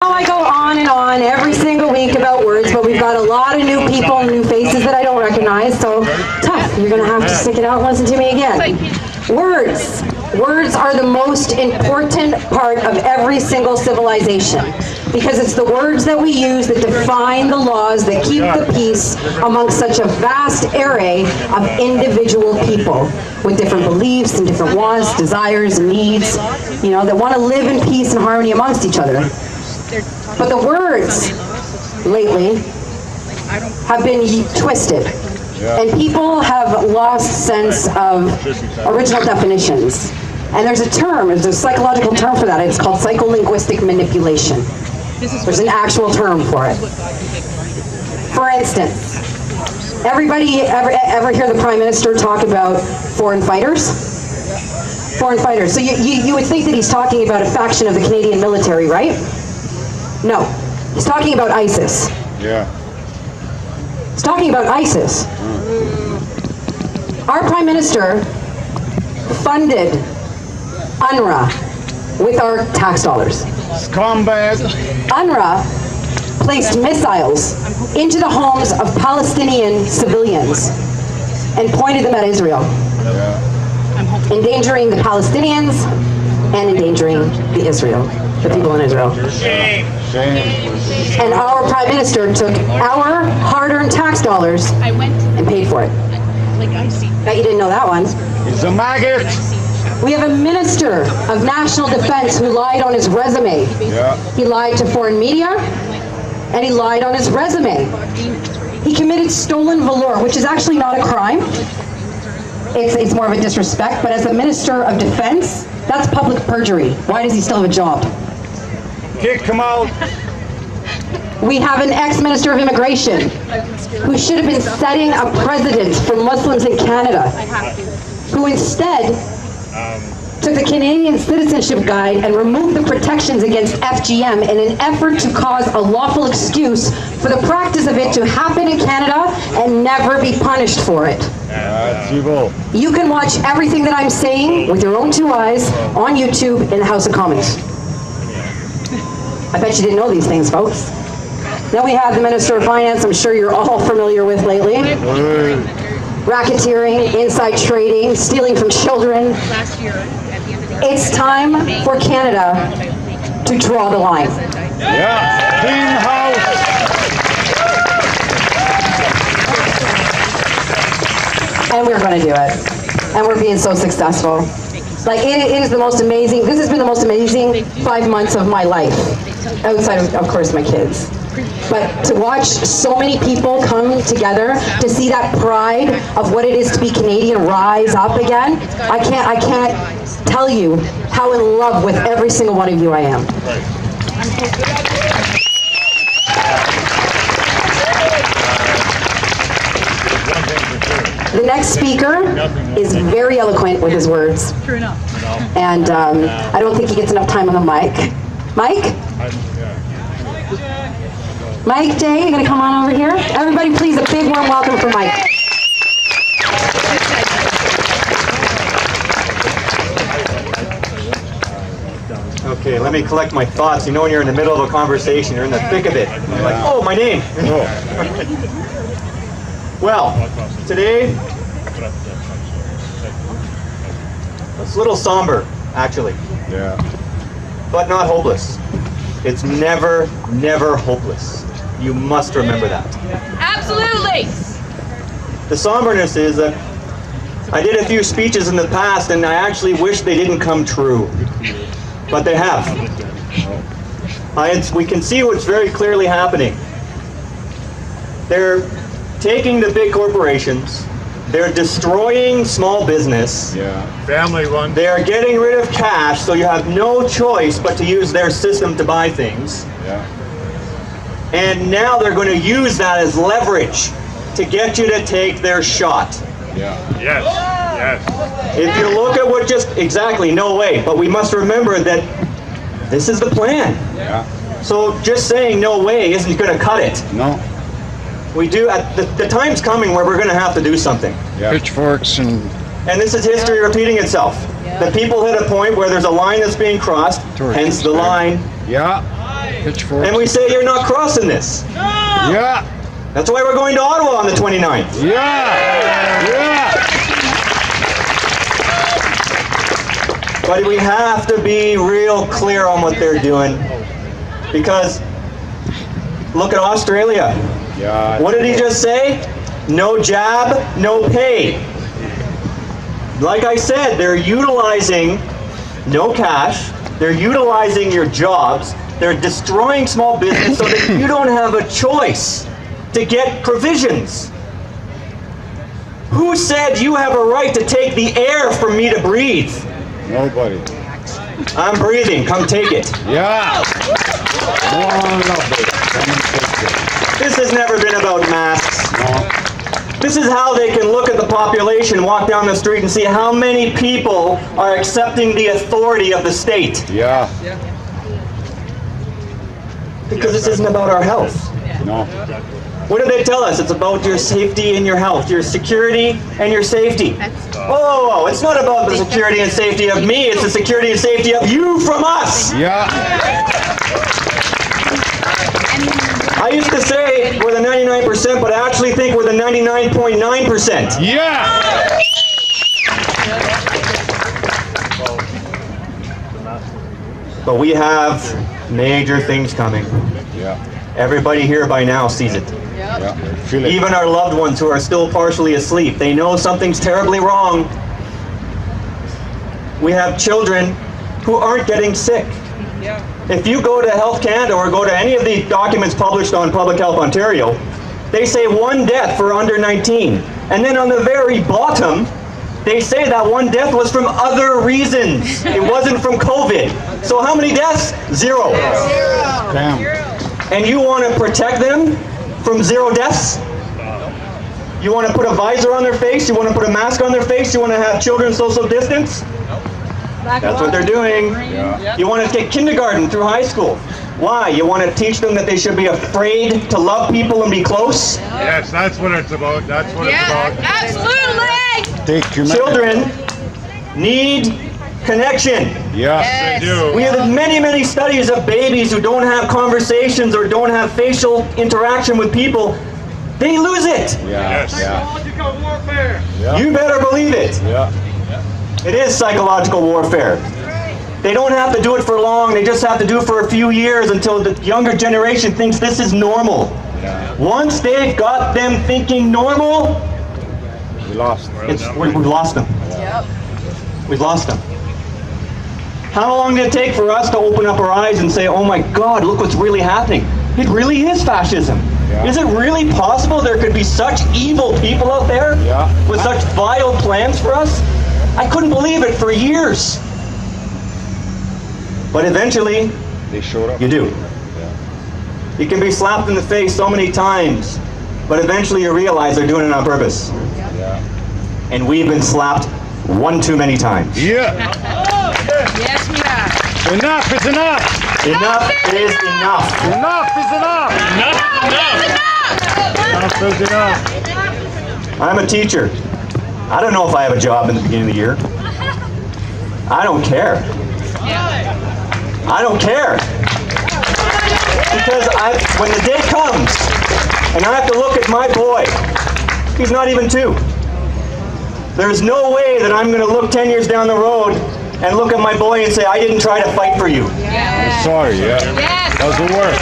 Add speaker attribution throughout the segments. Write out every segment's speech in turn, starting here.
Speaker 1: I go on and on every single week about words, but we've got a lot of new people and new faces that I don't recognize, so tough. You're going to have to stick it out and listen to me again. Words. Words are the most important part of every single civilization because it's the words that we use that define the laws that keep the peace amongst such a vast array of individual people with different beliefs and different wants, desires, and needs, you know, that want to live in peace and harmony amongst each other. But the words lately have been twisted, and people have lost sense of original definitions. And there's a term, there's a psychological term for that. It's called psycholinguistic manipulation. There's an actual term for it. For instance, everybody ever hear the Prime Minister talk about foreign fighters? Foreign fighters. So you would think that he's talking about a faction of the Canadian military, right? No, he's talking about ISIS.
Speaker 2: Yeah.
Speaker 1: He's talking about ISIS. Our Prime Minister funded UNRWA with our tax dollars.
Speaker 2: Scumbag.
Speaker 1: UNRWA placed missiles into the homes of Palestinian civilians and pointed them at Israel, endangering the Palestinians and endangering the people in Israel.
Speaker 2: Shame.
Speaker 1: And our Prime Minister took our hard-earned tax dollars and paid for it. Bet you didn't know that one.
Speaker 2: He's a maggot.
Speaker 1: We have a Minister of National Defense who lied on his resume.
Speaker 2: Yeah.
Speaker 1: He lied to foreign media, and he lied on his resume. He committed stolen valor, which is actually not a crime. It's more of a disrespect, but as a Minister of Defense, that's public perjury. Why does he still have a job?
Speaker 2: Kick him out.
Speaker 1: We have an ex-Minister of Immigration who should have been setting a precedent for Muslims in Canada, who instead took the Canadian Citizenship Guide and removed the protections against FGM in an effort to cause a lawful excuse for the practice of it to happen in Canada and never be punished for it.
Speaker 2: That's evil.
Speaker 1: You can watch everything that I'm saying with your own two eyes on YouTube in the House of Commons. I bet you didn't know these things, folks. Then we have the Minister of Finance, I'm sure you're all familiar with lately. Racketeering, inside trading, stealing from children. It's time for Canada to draw the line.
Speaker 2: Yeah. Clean house.
Speaker 1: And we're going to do it. And we're being so successful. Like, it is the most amazing, this has been the most amazing 5 months of my life. Outside of course, my kids. But to watch so many people come together, to see that pride of what it is to be Canadian rise up again, I can't tell you how in love with every single one of you I am. The next speaker is very eloquent with his words.
Speaker 3: True enough.
Speaker 1: And I don't think he gets enough time on the mic. Mike? Mike Day, you're going to come on over here? Everybody please, a big warm welcome for Mike.
Speaker 4: Okay, let me collect my thoughts. You know when you're in the middle of a conversation, you're in the thick of it. You're like, oh, my name. Well, today, it's a little somber, actually.
Speaker 2: Yeah.
Speaker 4: But not hopeless. It's never, never hopeless. You must remember that.
Speaker 3: Absolutely.
Speaker 4: The somberness is that I did a few speeches in the past and I actually wish they didn't come true. But they have. We can see what's very clearly happening. They're taking the big corporations. They're destroying small business.
Speaker 2: Yeah. Family run.
Speaker 4: They are getting rid of cash, so you have no choice but to use their system to buy things.
Speaker 2: Yeah.
Speaker 4: And now they're going to use that as leverage to get you to take their shot.
Speaker 2: Yeah. Yes. Yes.
Speaker 4: If you look at what exactly, no way. But we must remember that this is the plan.
Speaker 2: Yeah.
Speaker 4: So just saying no way isn't going to cut it.
Speaker 2: No.
Speaker 4: We do, the time's coming where we're going to have to do something.
Speaker 2: Yeah. Pitchforks and
Speaker 4: this is history repeating itself. The people hit a point where there's a line that's being crossed, hence the line.
Speaker 2: Yeah. pitchforks.
Speaker 4: And we say, you're not crossing this.
Speaker 2: Yeah.
Speaker 4: That's why we're going to Ottawa on the 29th.
Speaker 2: Yeah. Yeah.
Speaker 4: But we have to be real clear on what they're doing. Because look at Australia.
Speaker 2: Yeah.
Speaker 4: What did he just say? No jab, no pay. Like I said, they're utilizing no cash. They're utilizing your jobs. They're destroying small business so that you don't have a choice to get provisions. Who said you have a right to take the air from me to breathe?
Speaker 2: Nobody.
Speaker 4: I'm breathing. Come take it.
Speaker 2: Yeah. One of it.
Speaker 4: This has never been about masks.
Speaker 2: No.
Speaker 4: This is how they can look at the population, walk down the street and see how many people are accepting the authority of the state.
Speaker 2: Yeah.
Speaker 4: Because this isn't about our health.
Speaker 2: No.
Speaker 4: What do they tell us? It's about your safety and your health, your security and your safety. Oh, it's not about the security and safety of me, it's the security and safety of you from us.
Speaker 2: Yeah.
Speaker 4: I used to say we're the 99%, but I actually think we're the 99.9%.
Speaker 2: Yeah.
Speaker 4: But we have major things coming.
Speaker 2: Yeah.
Speaker 4: Everybody here by now sees it.
Speaker 2: Yeah. Feel it.
Speaker 4: Even our loved ones who are still partially asleep, they know something's terribly wrong. We have children who aren't getting sick. If you go to Health Canada or go to any of the documents published on Public Health Ontario, they say one death for under 19. And then on the very bottom, they say that one death was from other reasons. It wasn't from COVID. So how many deaths? Zero.
Speaker 2: Damn.
Speaker 4: And you want to protect them from zero deaths? You want to put a visor on their face? You want to put a mask on their face? You want to have children social distance? That's what they're doing.
Speaker 2: Yeah.
Speaker 4: You want to take kindergarten through high school. Why? You want to teach them that they should be afraid to love people and be close?
Speaker 2: Yes, that's what it's about. That's what it's about.
Speaker 3: Absolutely!
Speaker 2: Take humanity.
Speaker 4: Children need connection.
Speaker 2: Yes, they do.
Speaker 4: We have many, many studies of babies who don't have conversations or don't have facial interaction with people. They lose it.
Speaker 2: Yeah. Yes.
Speaker 5: Psychological warfare.
Speaker 2: Yeah.
Speaker 4: You better believe it.
Speaker 2: Yeah.
Speaker 4: It is psychological warfare. They don't have to do it for long. They just have to do it for a few years until the younger generation thinks this is normal.
Speaker 2: Yeah.
Speaker 4: Once they've got them thinking normal,
Speaker 2: We lost.
Speaker 4: we've lost them. We've lost them. How long did it take for us to open up our eyes and say, oh my God, look what's really happening? It really is fascism.
Speaker 2: Yeah.
Speaker 4: Is it really possible there could be such evil people out there with such vile plans for us? I couldn't believe it for years. But eventually,
Speaker 2: They showed up.
Speaker 4: you do. You can be slapped in the face so many times, but eventually you realize they're doing it on purpose.
Speaker 2: Yeah.
Speaker 4: And we've been slapped one too many times.
Speaker 2: Yeah.
Speaker 3: Yes, we are.
Speaker 2: Enough is enough.
Speaker 4: Enough is enough.
Speaker 2: Enough is enough. Enough is enough.
Speaker 4: I'm a teacher. I don't know if I have a job in the beginning of the year. I don't care. I don't care. Because when the day comes and I have to look at my boy, he's not even 2. There's no way that I'm going to look 10 years down the road and look at my boy and say, I didn't try to fight for you.
Speaker 2: I'm sorry, yeah.
Speaker 3: Yes.
Speaker 2: Doesn't work.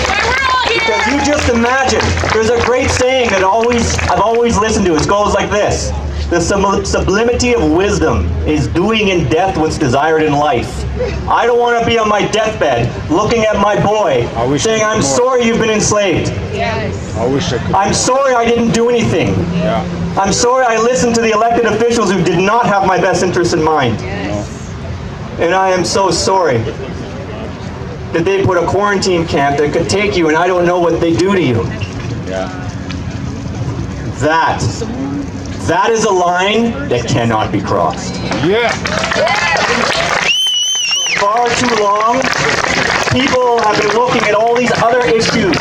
Speaker 3: Why we're all here.
Speaker 4: Because you just imagine, there's a great saying that I've always listened to. It goes like this. The sublimity of wisdom is doing in death what's desired in life. I don't want to be on my deathbed looking at my boy saying, I'm sorry you've been enslaved.
Speaker 3: Yes.
Speaker 2: I wish I could.
Speaker 4: I'm sorry I didn't do anything.
Speaker 2: Yeah.
Speaker 4: I'm sorry I listened to the elected officials who did not have my best interests in mind. And I am so sorry that they put a quarantine camp that could take you and I don't know what they do to you.
Speaker 2: Yeah.
Speaker 4: That is a line that cannot be crossed.
Speaker 2: Yeah.
Speaker 4: Far too long, people have been looking at all these other issues.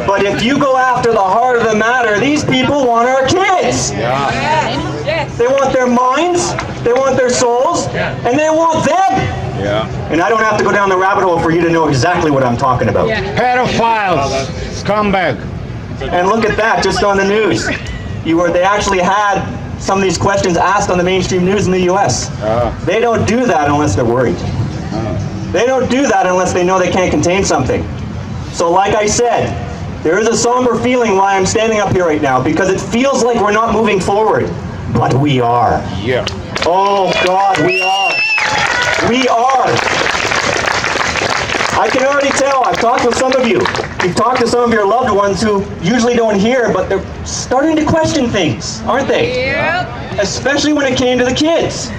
Speaker 4: But if you go after the heart of the matter, these people want our kids.
Speaker 2: Yeah.
Speaker 4: They want their minds, they want their souls, and they want them.
Speaker 2: Yeah.
Speaker 4: And I don't have to go down the rabbit hole for you to know exactly what I'm talking about.
Speaker 2: Pedophiles. Scumbag.
Speaker 4: And look at that, just on the news. They actually had some of these questions asked on the mainstream news in the US. They don't do that unless they're worried. They don't do that unless they know they can't contain something. So like I said, there is a somber feeling why I'm standing up here right now, because it feels like we're not moving forward. But we are.
Speaker 2: Yeah.
Speaker 4: Oh God, we are. We are. I can already tell. I've talked with some of you. You've talked to some of your loved ones who usually don't hear, but they're starting to question things, aren't they?
Speaker 3: Yep.
Speaker 4: Especially when it came to the kids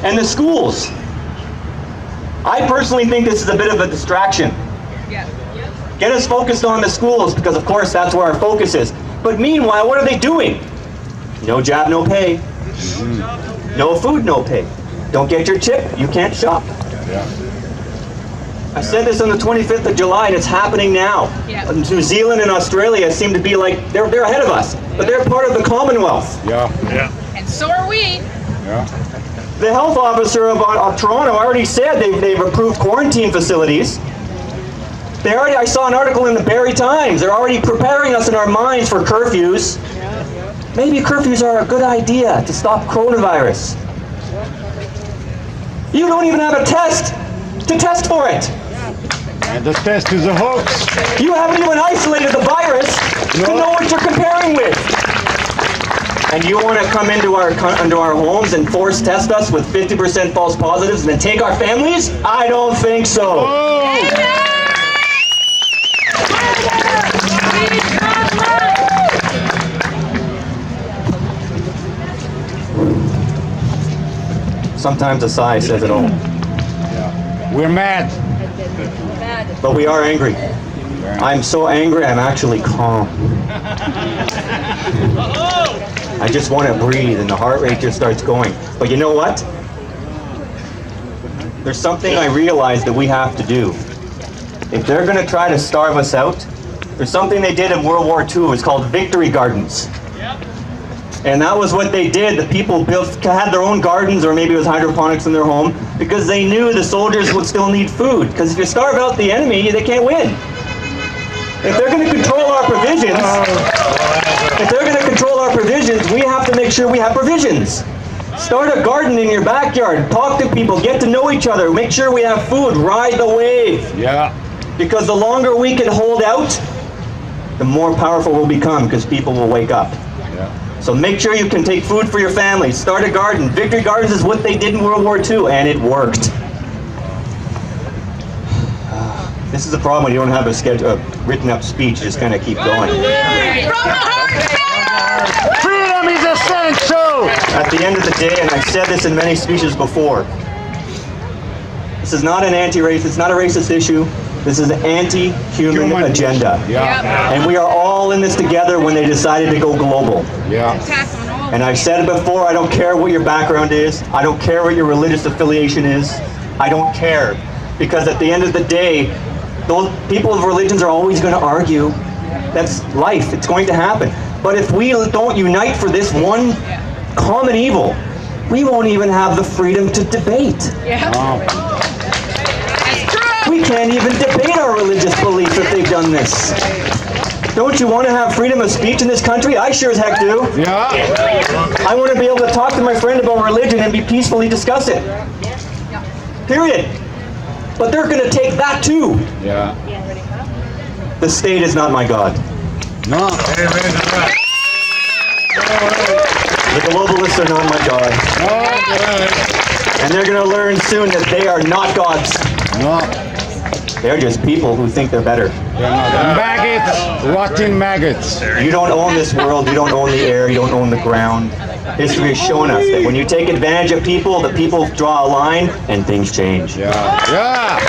Speaker 4: and the schools. I personally think this is a bit of a distraction.
Speaker 3: Yeah.
Speaker 4: Get us focused on the schools, because of course that's where our focus is. But meanwhile, what are they doing? No job, no pay. No food, no pay. Don't get your tip, you can't shop. I said this on the 25th of July, and it's happening now.
Speaker 3: Yeah.
Speaker 4: New Zealand and Australia seem to be like, they're ahead of us, but they're part of the Commonwealth.
Speaker 2: Yeah.
Speaker 3: And so are we.
Speaker 2: Yeah.
Speaker 4: The health officer of Toronto already said they've approved quarantine facilities. I saw an article in the Barrie Times. They're already preparing us in our minds for curfews. Maybe curfews are a good idea to stop coronavirus. You don't even have a test to test for it.
Speaker 2: And the test is a hoax.
Speaker 4: You haven't even isolated the virus to know what you're comparing with. And you want to come into our homes and force test us with 50% false positives and then take our families? I don't think so. Sometimes a sigh says it all.
Speaker 2: We're mad.
Speaker 4: But we are angry. I'm so angry, I'm actually calm. I just want to breathe, and the heart rate just starts going. But you know what? There's something I realize that we have to do. If they're going to try to starve us out, there's something they did in World War II. It's called victory gardens. And that was what they did. The people had their own gardens, or maybe it was hydroponics in their home, because they knew the soldiers would still need food. Because if you starve out the enemy, they can't win. If they're going to control our provisions, we have to make sure we have provisions. Start a garden in your backyard. Talk to people. Get to know each other. Make sure we have food. Ride the wave.
Speaker 2: Yeah.
Speaker 4: Because the longer we can hold out, the more powerful we'll become, because people will wake up. So make sure you can take food for your family. Start a garden. Victory gardens is what they did in World War II, and it worked. This is the problem when you don't have a written up speech. You just kind of keep going.
Speaker 2: Freedom is essential!
Speaker 4: At the end of the day, and I've said this in many speeches before, this is not an anti-racist, it's not a racist issue. This is an anti-human agenda.
Speaker 2: Yeah.
Speaker 4: And we are all in this together when they decided to go global.
Speaker 2: Yeah.
Speaker 4: And I've said it before, I don't care what your background is. I don't care what your religious affiliation is. I don't care. Because at the end of the day, those people of religions are always going to argue. That's life. It's going to happen. But if we don't unite for this one common evil, we won't even have the freedom to debate. We can't even debate our religious beliefs if they've done this. Don't you want to have freedom of speech in this country? I sure as heck do.
Speaker 2: Yeah.
Speaker 4: I want to be able to talk to my friend about religion and be peacefully discuss it. Period. But they're going to take that too.
Speaker 2: Yeah.
Speaker 4: The state is not my God.
Speaker 2: No.
Speaker 4: The globalists are not my God. And they're going to learn soon that they are not gods.
Speaker 2: No.
Speaker 4: They're just people who think they're better.
Speaker 2: Maggots, rotting maggots.
Speaker 4: You don't own this world, you don't own the air, you don't own the ground. History has shown us that when you take advantage of people, the people draw a line and things change.
Speaker 2: Yeah. Yeah.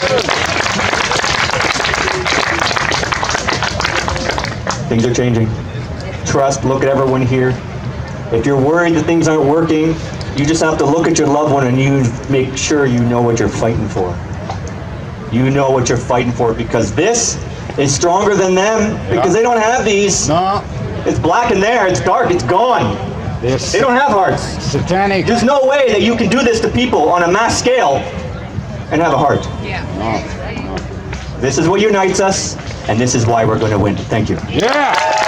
Speaker 4: Things are changing. Trust, look at everyone here. If you're worried that things aren't working, you just have to look at your loved one and you make sure you know what you're fighting for. You know what you're fighting for, because this is stronger than them, because they don't have these.
Speaker 2: No.
Speaker 4: It's black in there, it's dark, it's gone.
Speaker 2: This
Speaker 4: They don't have hearts.
Speaker 2: satanic.
Speaker 4: There's no way that you can do this to people on a mass scale and have a heart.
Speaker 3: Yeah.
Speaker 2: No.
Speaker 4: This is what unites us, and this is why we're going to win. Thank you.
Speaker 2: Yeah.